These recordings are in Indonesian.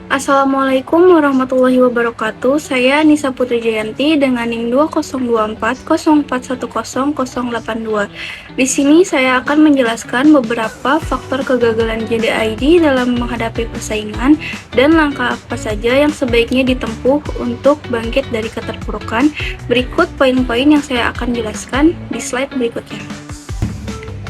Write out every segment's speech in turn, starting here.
Assalamualaikum warahmatullahi wabarakatuh. Saya Nisa Putri Jayanti dengan NIM 202404100082. Di sini saya akan menjelaskan beberapa faktor kegagalan JDID dalam menghadapi persaingan dan langkah apa saja yang sebaiknya ditempuh untuk bangkit dari keterpurukan. Berikut poin-poin yang saya akan jelaskan di slide berikutnya.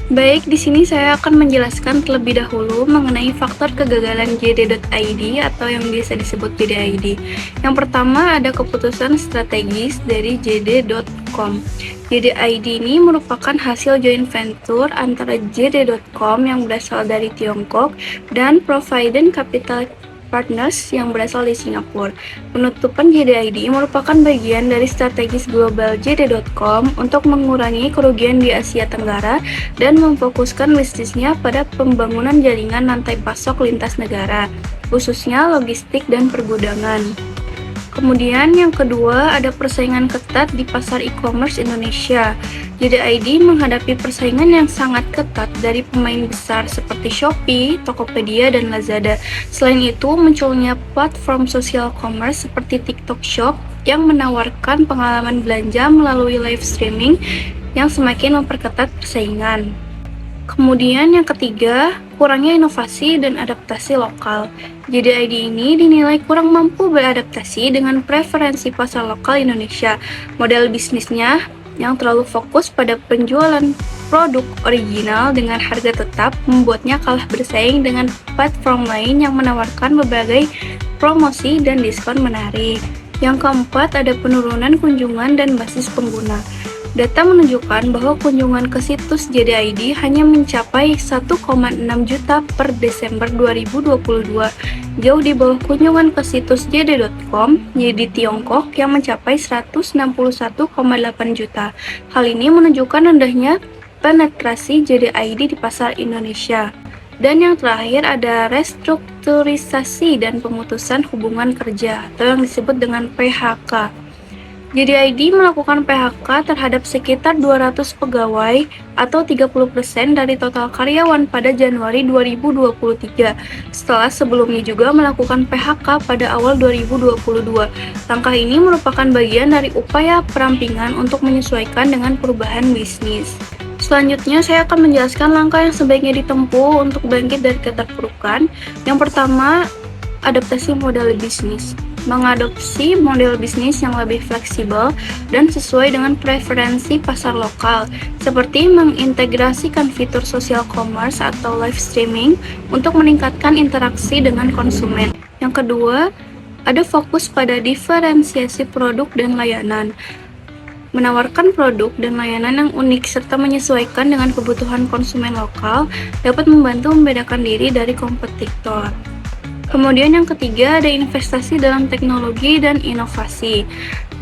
Baik, di sini saya akan menjelaskan terlebih dahulu mengenai faktor kegagalan JD.ID atau yang biasa disebut JDID. Yang pertama ada keputusan strategis dari JD.com. JDID ini merupakan hasil joint venture antara JD.com yang berasal dari Tiongkok dan Provident Capital Partners yang berasal dari Singapura. Penutupan JDID merupakan bagian dari strategis global JD.com untuk mengurangi kerugian di Asia Tenggara dan memfokuskan bisnisnya pada pembangunan jaringan rantai pasok lintas negara, khususnya logistik dan pergudangan. Kemudian yang kedua ada persaingan ketat di pasar e-commerce Indonesia. JDID menghadapi persaingan yang sangat ketat dari pemain besar seperti Shopee, Tokopedia, dan Lazada. Selain itu, munculnya platform social commerce seperti TikTok Shop yang menawarkan pengalaman belanja melalui live streaming yang semakin memperketat persaingan. Kemudian yang ketiga, kurangnya inovasi dan adaptasi lokal. JDID ini dinilai kurang mampu beradaptasi dengan preferensi pasar lokal Indonesia. Model bisnisnya yang terlalu fokus pada penjualan produk original dengan harga tetap membuatnya kalah bersaing dengan platform lain yang menawarkan berbagai promosi dan diskon menarik. Yang keempat ada penurunan kunjungan dan basis pengguna. Data menunjukkan bahwa kunjungan ke situs JDID hanya mencapai 1,6 juta per Desember 2022, jauh di bawah kunjungan ke situs JD.com di Tiongkok yang mencapai 161,8 juta. Hal ini menunjukkan rendahnya penetrasi JDID di pasar Indonesia. Dan yang terakhir ada restrukturisasi dan pemutusan hubungan kerja atau yang disebut dengan PHK. JDID melakukan PHK terhadap sekitar 200 pegawai atau 30% dari total karyawan pada Januari 2023, setelah sebelumnya juga melakukan PHK pada awal 2022. Langkah ini merupakan bagian dari upaya perampingan untuk menyesuaikan dengan perubahan bisnis. Selanjutnya, saya akan menjelaskan langkah yang sebaiknya ditempuh untuk bangkit dari keterpurukan. Yang pertama, adaptasi model bisnis. Mengadopsi model bisnis yang lebih fleksibel dan sesuai dengan preferensi pasar lokal, seperti mengintegrasikan fitur social commerce atau live streaming untuk meningkatkan interaksi dengan konsumen. Yang kedua, ada fokus pada diferensiasi produk dan layanan. Menawarkan produk dan layanan yang unik serta menyesuaikan dengan kebutuhan konsumen lokal dapat membantu membedakan diri dari kompetitor. Kemudian yang ketiga ada investasi dalam teknologi dan inovasi.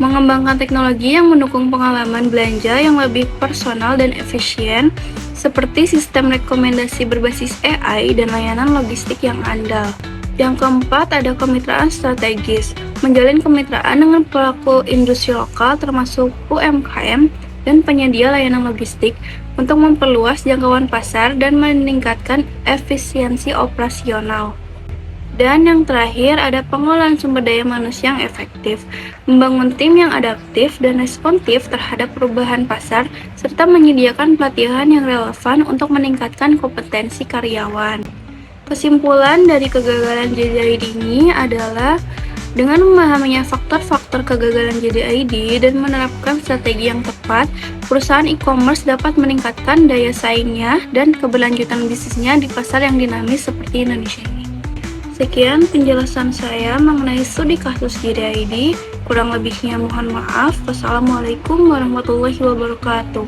Mengembangkan teknologi yang mendukung pengalaman belanja yang lebih personal dan efisien, seperti sistem rekomendasi berbasis AI dan layanan logistik yang andal. Yang keempat ada kemitraan strategis. Menjalin kemitraan dengan pelaku industri lokal termasuk UMKM dan penyedia layanan logistik untuk memperluas jangkauan pasar dan meningkatkan efisiensi operasional. Dan yang terakhir ada pengolahan sumber daya manusia yang efektif, membangun tim yang adaptif dan responsif terhadap perubahan pasar, serta menyediakan pelatihan yang relevan untuk meningkatkan kompetensi karyawan. Kesimpulan dari kegagalan JDID ini adalah dengan memahaminya faktor-faktor kegagalan JDID dan menerapkan strategi yang tepat, perusahaan e-commerce dapat meningkatkan daya saingnya dan keberlanjutan bisnisnya di pasar yang dinamis seperti Indonesia ini. Sekian penjelasan saya mengenai studi kasus JDID. Kurang lebihnya mohon maaf. Wassalamualaikum warahmatullahi wabarakatuh.